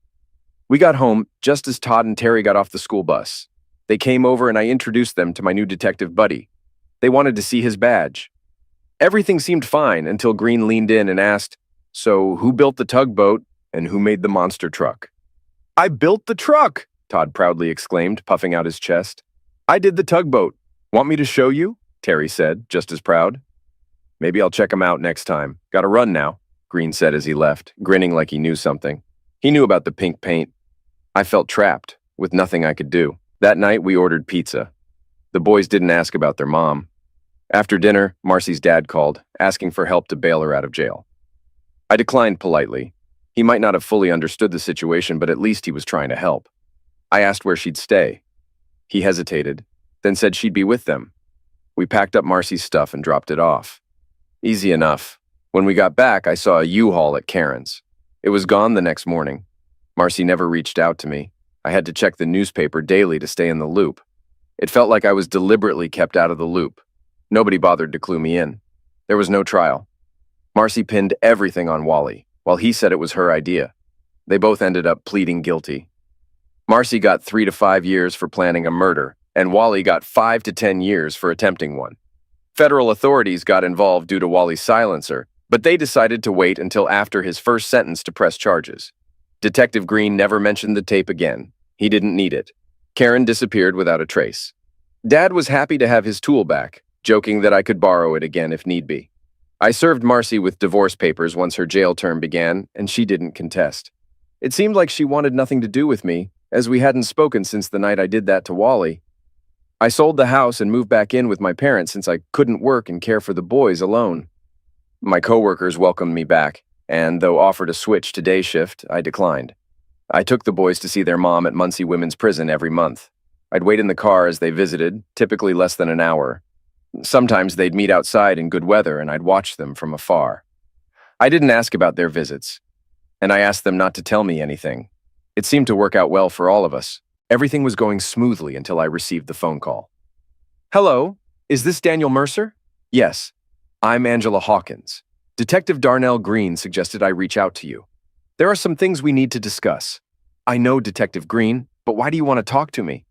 We got home just as Todd and Terry got off the school bus. They came over and I introduced them to my new detective buddy. They wanted to see his badge. Everything seemed fine until Green leaned in and asked, "So who built the tugboat and who made the monster truck?" "I built the truck!" Todd proudly exclaimed, puffing out his chest. "I did the tugboat. Want me to show you?" Terry said, just as proud. "Maybe I'll check him out next time. Gotta run now," Green said as he left, grinning like he knew something. He knew about the pink paint. I felt trapped, with nothing I could do. That night, we ordered pizza. The boys didn't ask about their mom. After dinner, Marcy's dad called, asking for help to bail her out of jail. I declined politely. He might not have fully understood the situation, but at least he was trying to help. I asked where she'd stay. He hesitated, then said she'd be with them. We packed up Marcy's stuff and dropped it off. Easy enough. When we got back, I saw a U-Haul at Karen's. It was gone the next morning. Marcy never reached out to me. I had to check the newspaper daily to stay in the loop. It felt like I was deliberately kept out of the loop. Nobody bothered to clue me in. There was no trial. Marcy pinned everything on Wally, while he said it was her idea. They both ended up pleading guilty. Marcy got 3 to 5 years for planning a murder, and Wally got 5 to 10 years for attempting one. Federal authorities got involved due to Wally's silencer, but they decided to wait until after his first sentence to press charges. Detective Green never mentioned the tape again. He didn't need it. Karen disappeared without a trace. Dad was happy to have his tool back, joking that I could borrow it again if need be. I served Marcy with divorce papers once her jail term began, and she didn't contest. It seemed like she wanted nothing to do with me, as we hadn't spoken since the night I did that to Wally. I sold the house and moved back in with my parents since I couldn't work and care for the boys alone. My coworkers welcomed me back, and though offered a switch to day shift, I declined. I took the boys to see their mom at Muncie Women's Prison every month. I'd wait in the car as they visited, typically less than an hour. Sometimes they'd meet outside in good weather and I'd watch them from afar. I didn't ask about their visits, and I asked them not to tell me anything. It seemed to work out well for all of us. Everything was going smoothly until I received the phone call. Hello, is this Daniel Mercer? Yes, I'm Angela Hawkins. Detective Darnell Green suggested I reach out to you. There are some things we need to discuss. I know Detective Green, but why do you want to talk to me?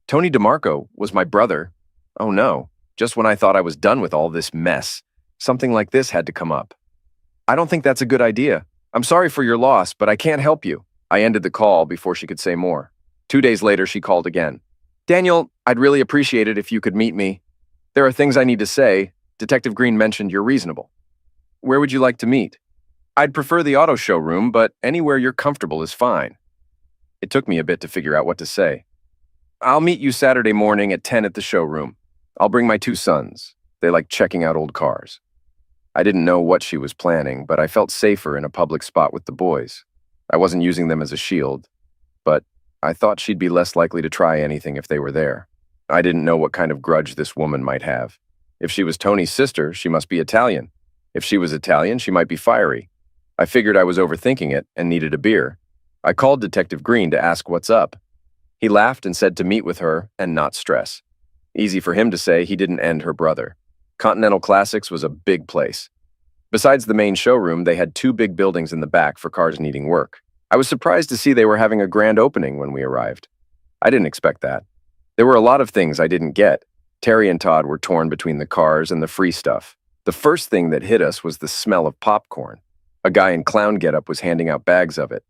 Tony DeMarco was my brother. Oh no, just when I thought I was done with all this mess, something like this had to come up. I don't think that's a good idea. I'm sorry for your loss, but I can't help you. I ended the call before she could say more. 2 days later, she called again. Daniel, I'd really appreciate it if you could meet me. There are things I need to say. Detective Green mentioned you're reasonable. Where would you like to meet? I'd prefer the auto showroom, but anywhere you're comfortable is fine. It took me a bit to figure out what to say. I'll meet you Saturday morning at 10 at the showroom. I'll bring my 2 sons. They like checking out old cars. I didn't know what she was planning, but I felt safer in a public spot with the boys. I wasn't using them as a shield, but I thought she'd be less likely to try anything if they were there. I didn't know what kind of grudge this woman might have. If she was Tony's sister, she must be Italian. If she was Italian, she might be fiery. I figured I was overthinking it and needed a beer. I called Detective Green to ask what's up. He laughed and said to meet with her and not stress. Easy for him to say he didn't end her brother. Continental Classics was a big place. Besides the main showroom, they had 2 big buildings in the back for cars needing work. I was surprised to see they were having a grand opening when we arrived. I didn't expect that. There were a lot of things I didn't get. Terry and Todd were torn between the cars and the free stuff. The first thing that hit us was the smell of popcorn. A guy in clown getup was handing out bags of it.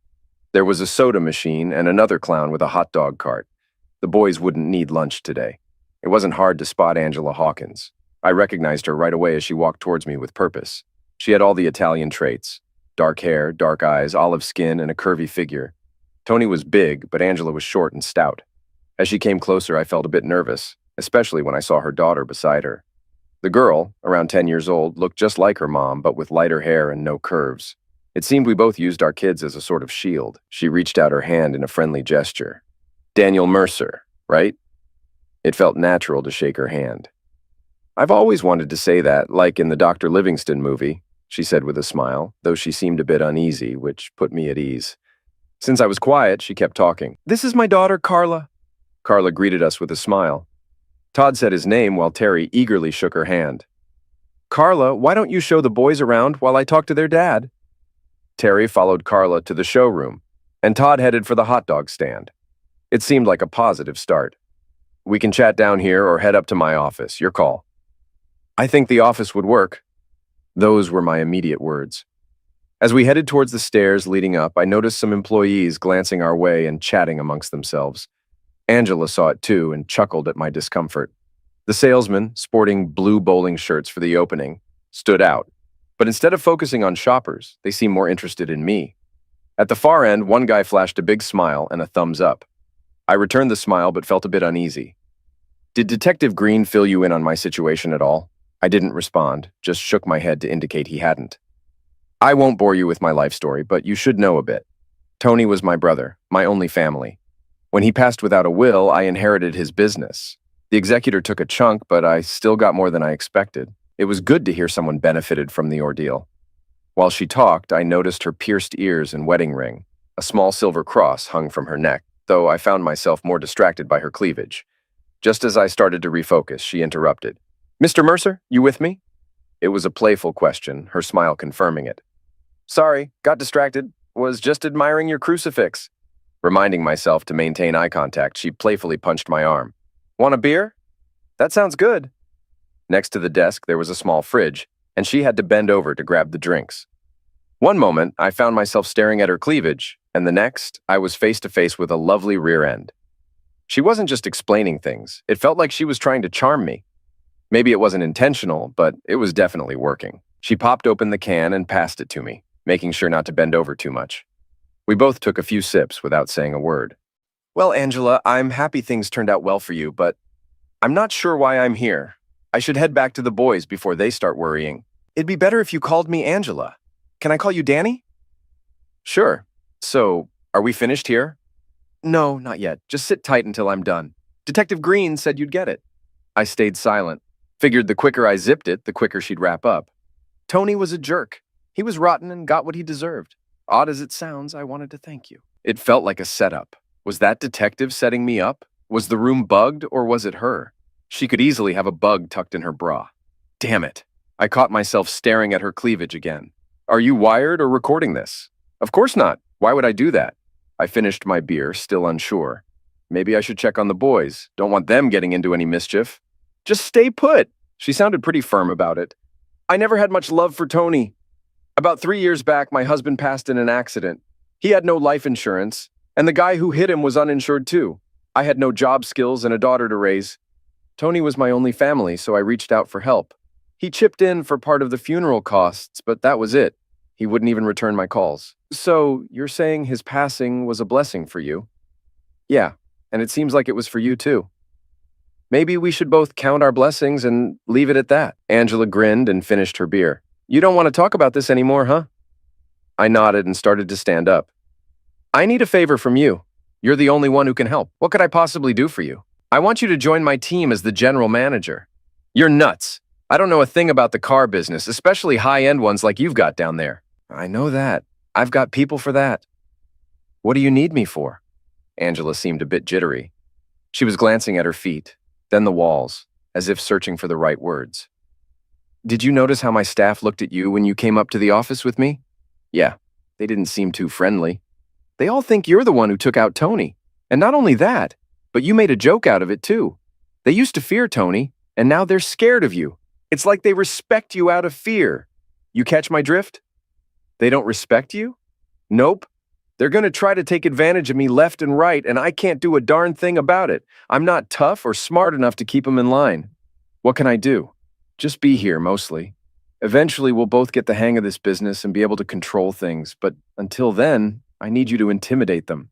There was a soda machine and another clown with a hot dog cart. The boys wouldn't need lunch today. It wasn't hard to spot Angela Hawkins. I recognized her right away as she walked towards me with purpose. She had all the Italian traits. Dark hair, dark eyes, olive skin, and a curvy figure. Tony was big, but Angela was short and stout. As she came closer, I felt a bit nervous, especially when I saw her daughter beside her. The girl, around 10 years old, looked just like her mom, but with lighter hair and no curves. It seemed we both used our kids as a sort of shield. She reached out her hand in a friendly gesture. Daniel Mercer, right? It felt natural to shake her hand. I've always wanted to say that, like in the Dr. Livingston movie, she said with a smile, though she seemed a bit uneasy, which put me at ease. Since I was quiet, she kept talking. This is my daughter, Carla. Carla greeted us with a smile. Todd said his name while Terry eagerly shook her hand. Carla, why don't you show the boys around while I talk to their dad? Terry followed Carla to the showroom, and Todd headed for the hot dog stand. It seemed like a positive start. We can chat down here or head up to my office, your call. I think the office would work. Those were my immediate words. As we headed towards the stairs leading up, I noticed some employees glancing our way and chatting amongst themselves. Angela saw it too and chuckled at my discomfort. The salesmen, sporting blue bowling shirts for the opening, stood out. But instead of focusing on shoppers, they seemed more interested in me. At the far end, one guy flashed a big smile and a thumbs up. I returned the smile but felt a bit uneasy. Did Detective Green fill you in on my situation at all? I didn't respond, just shook my head to indicate he hadn't. I won't bore you with my life story, but you should know a bit. Tony was my brother, my only family. When he passed without a will, I inherited his business. The executor took a chunk, but I still got more than I expected. It was good to hear someone benefited from the ordeal. While she talked, I noticed her pierced ears and wedding ring. A small silver cross hung from her neck, though I found myself more distracted by her cleavage. Just as I started to refocus, she interrupted. Mr. Mercer, you with me? It was a playful question, her smile confirming it. Sorry, got distracted. Was just admiring your crucifix. Reminding myself to maintain eye contact, she playfully punched my arm. Want a beer? That sounds good. Next to the desk, there was a small fridge, and she had to bend over to grab the drinks. One moment, I found myself staring at her cleavage, and the next, I was face to face with a lovely rear end. She wasn't just explaining things. It felt like she was trying to charm me. Maybe it wasn't intentional, but it was definitely working. She popped open the can and passed it to me, making sure not to bend over too much. We both took a few sips without saying a word. Well, Angela, I'm happy things turned out well for you, but I'm not sure why I'm here. I should head back to the boys before they start worrying. It'd be better if you called me Angela. Can I call you Danny? Sure. So, are we finished here? No, not yet. Just sit tight until I'm done. Detective Green said you'd get it. I stayed silent. Figured the quicker I zipped it, the quicker she'd wrap up. Tony was a jerk. He was rotten and got what he deserved. Odd as it sounds, I wanted to thank you. It felt like a setup. Was that detective setting me up? Was the room bugged, or was it her? She could easily have a bug tucked in her bra. Damn it. I caught myself staring at her cleavage again. Are you wired or recording this? Of course not. Why would I do that? I finished my beer, still unsure. Maybe I should check on the boys. Don't want them getting into any mischief. Just stay put. She sounded pretty firm about it. I never had much love for Tony. About 3 years back, my husband passed in an accident. He had no life insurance, and the guy who hit him was uninsured too. I had no job skills and a daughter to raise. Tony was my only family, so I reached out for help. He chipped in for part of the funeral costs, but that was it. He wouldn't even return my calls. So, you're saying his passing was a blessing for you? Yeah, and it seems like it was for you too. Maybe we should both count our blessings and leave it at that. Angela grinned and finished her beer. You don't want to talk about this anymore, huh? I nodded and started to stand up. I need a favor from you. You're the only one who can help. What could I possibly do for you? I want you to join my team as the general manager. You're nuts. I don't know a thing about the car business, especially high-end ones like you've got down there. I know that. I've got people for that. What do you need me for? Angela seemed a bit jittery. She was glancing at her feet, then the walls, as if searching for the right words. Did you notice how my staff looked at you when you came up to the office with me? Yeah, they didn't seem too friendly. They all think you're the one who took out Tony. And not only that, but you made a joke out of it too. They used to fear Tony, and now they're scared of you. It's like they respect you out of fear. You catch my drift? They don't respect you? Nope. They're going to try to take advantage of me left and right, and I can't do a darn thing about it. I'm not tough or smart enough to keep them in line. What can I do? Just be here, mostly. Eventually, we'll both get the hang of this business and be able to control things, but until then, I need you to intimidate them.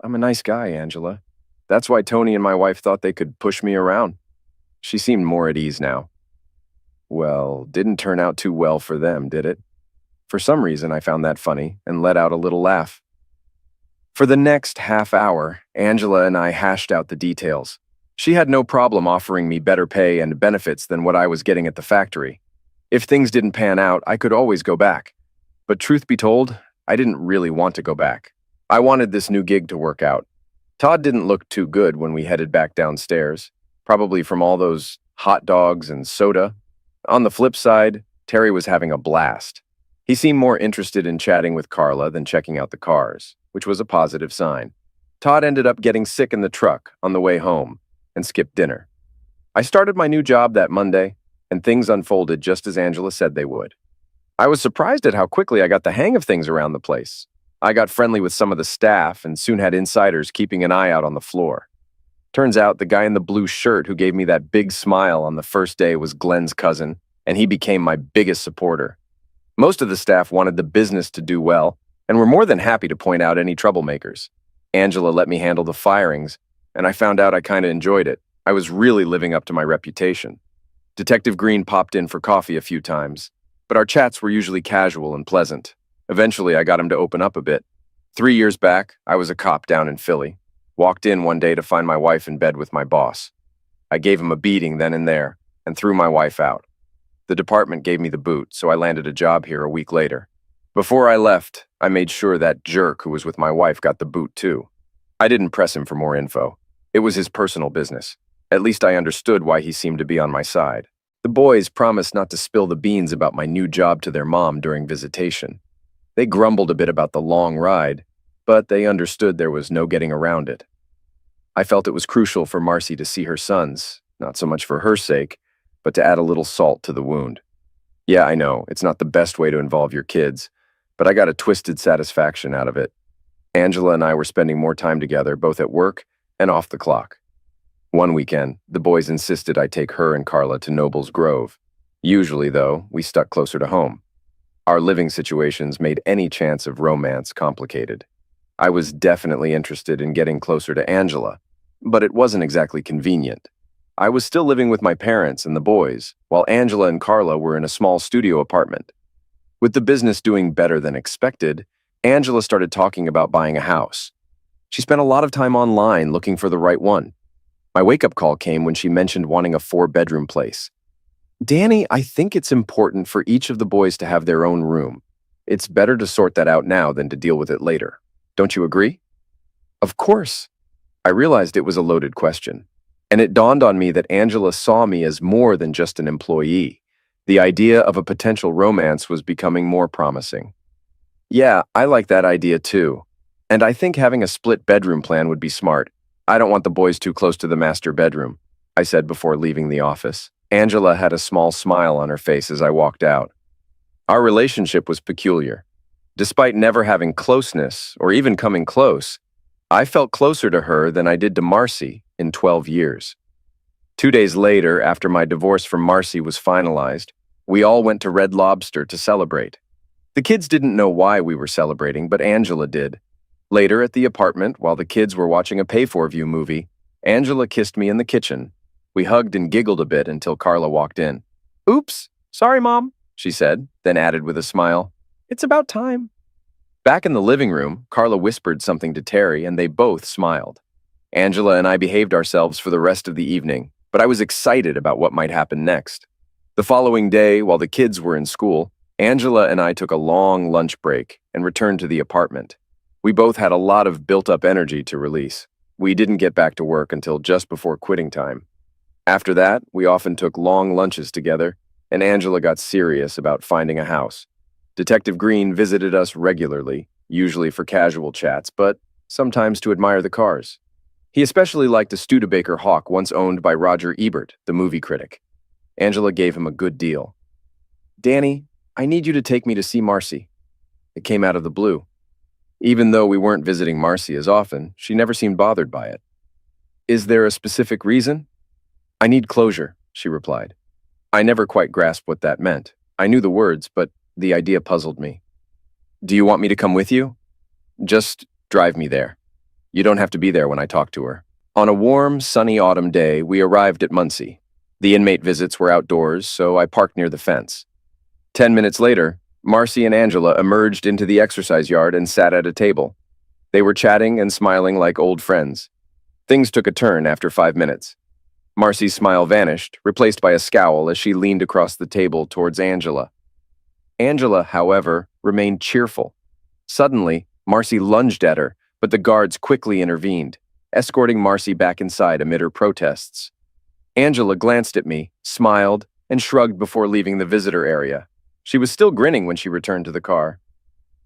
I'm a nice guy, Angela. That's why Tony and my wife thought they could push me around. She seemed more at ease now. Well, didn't turn out too well for them, did it? For some reason, I found that funny and let out a little laugh. For the next half hour, Angela and I hashed out the details. She had no problem offering me better pay and benefits than what I was getting at the factory. If things didn't pan out, I could always go back. But truth be told, I didn't really want to go back. I wanted this new gig to work out. Todd didn't look too good when we headed back downstairs, probably from all those hot dogs and soda. On the flip side, Terry was having a blast. He seemed more interested in chatting with Carla than checking out the cars, which was a positive sign. Todd ended up getting sick in the truck on the way home and skipped dinner. I started my new job that Monday, and things unfolded just as Angela said they would. I was surprised at how quickly I got the hang of things around the place. I got friendly with some of the staff and soon had insiders keeping an eye out on the floor. Turns out the guy in the blue shirt who gave me that big smile on the first day was Glenn's cousin, and he became my biggest supporter. Most of the staff wanted the business to do well and were more than happy to point out any troublemakers. Angela let me handle the firings, and I found out I kind of enjoyed it. I was really living up to my reputation. Detective Green popped in for coffee a few times, but our chats were usually casual and pleasant. Eventually, I got him to open up a bit. 3 years back, I was a cop down in Philly. Walked in one day to find my wife in bed with my boss. I gave him a beating then and there and threw my wife out. The department gave me the boot, so I landed a job here a week later. Before I left, I made sure that jerk who was with my wife got the boot too. I didn't press him for more info. It was his personal business. At least I understood why he seemed to be on my side. The boys promised not to spill the beans about my new job to their mom during visitation. They grumbled a bit about the long ride, but they understood there was no getting around it. I felt it was crucial for Marcy to see her sons, not so much for her sake, but to add a little salt to the wound. Yeah, I know, it's not the best way to involve your kids, but I got a twisted satisfaction out of it. Angela and I were spending more time together, both at work and off the clock. One weekend, the boys insisted I take her and Carla to Noble's Grove. Usually, though, we stuck closer to home. Our living situations made any chance of romance complicated. I was definitely interested in getting closer to Angela, but it wasn't exactly convenient. I was still living with my parents and the boys, while Angela and Carla were in a small studio apartment. With the business doing better than expected, Angela started talking about buying a house. She spent a lot of time online looking for the right one. My wake-up call came when she mentioned wanting a 4-bedroom place. Danny, I think it's important for each of the boys to have their own room. It's better to sort that out now than to deal with it later. Don't you agree? Of course. I realized it was a loaded question, and it dawned on me that Angela saw me as more than just an employee. The idea of a potential romance was becoming more promising. Yeah, I like that idea too. And I think having a split bedroom plan would be smart. I don't want the boys too close to the master bedroom, I said before leaving the office. Angela had a small smile on her face as I walked out. Our relationship was peculiar. Despite never having closeness or even coming close, I felt closer to her than I did to Marcy in 12 years. 2 days later, after my divorce from Marcy was finalized, we all went to Red Lobster to celebrate. The kids didn't know why we were celebrating, but Angela did. Later at the apartment, while the kids were watching a pay-for-view movie, Angela kissed me in the kitchen. We hugged and giggled a bit until Carla walked in. "Oops, sorry, Mom," she said, then added with a smile, "It's about time." Back in the living room, Carla whispered something to Terry, and they both smiled. Angela and I behaved ourselves for the rest of the evening, but I was excited about what might happen next. The following day, while the kids were in school, Angela and I took a long lunch break and returned to the apartment. We both had a lot of built-up energy to release. We didn't get back to work until just before quitting time. After that, we often took long lunches together, and Angela got serious about finding a house. Detective Green visited us regularly, usually for casual chats, but sometimes to admire the cars. He especially liked a Studebaker Hawk once owned by Roger Ebert, the movie critic. Angela gave him a good deal. "Danny, I need you to take me to see Marcy." It came out of the blue. Even though we weren't visiting Marcy as often, she never seemed bothered by it. "Is there a specific reason?" "I need closure," she replied. I never quite grasped what that meant. I knew the words, but the idea puzzled me. "Do you want me to come with you?" "Just drive me there. You don't have to be there when I talk to her." On a warm, sunny autumn day, we arrived at Muncie. The inmate visits were outdoors, so I parked near the fence. 10 minutes later, Marcy and Angela emerged into the exercise yard and sat at a table. They were chatting and smiling like old friends. Things took a turn after 5 minutes. Marcy's smile vanished, replaced by a scowl as she leaned across the table towards Angela. Angela, however, remained cheerful. Suddenly, Marcy lunged at her, but the guards quickly intervened, escorting Marcy back inside amid her protests. Angela glanced at me, smiled, and shrugged before leaving the visitor area. She was still grinning when she returned to the car.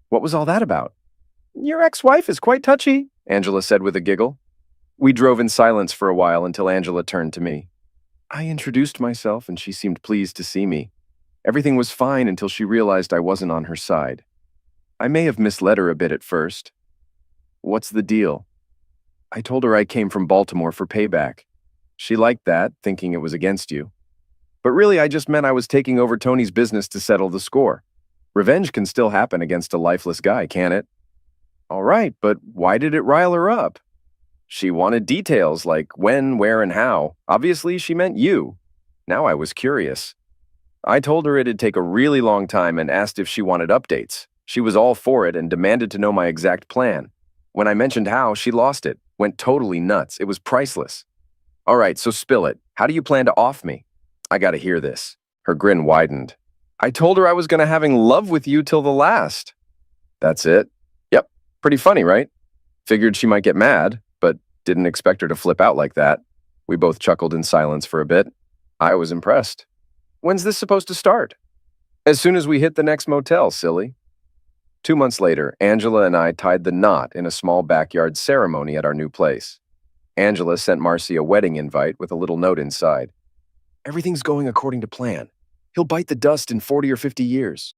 "What was all that about?" "Your ex-wife is quite touchy," Angela said with a giggle. We drove in silence for a while until Angela turned to me. I introduced myself and she seemed pleased to see me. Everything was fine until she realized I wasn't on her side. I may have misled her a bit at first. "What's the deal?" I told her I came from Baltimore for payback. She liked that, thinking it was against you. But really, I just meant I was taking over Tony's business to settle the score. Revenge can still happen against a lifeless guy, can't it? All right, but why did it rile her up? She wanted details like when, where, and how. Obviously, she meant you. Now I was curious. I told her it'd take a really long time and asked if she wanted updates. She was all for it and demanded to know my exact plan. When I mentioned how, she lost it, went totally nuts. It was priceless. All right, so spill it. How do you plan to off me? I gotta hear this. Her grin widened. I told her I was gonna having love with you till the last. That's it? Yep, pretty funny, right? Figured she might get mad, but didn't expect her to flip out like that. We both chuckled in silence for a bit. I was impressed. When's this supposed to start? As soon as we hit the next motel, silly. 2 months later, Angela and I tied the knot in a small backyard ceremony at our new place. Angela sent Marcy a wedding invite with a little note inside. Everything's going according to plan. He'll bite the dust in 40 or 50 years.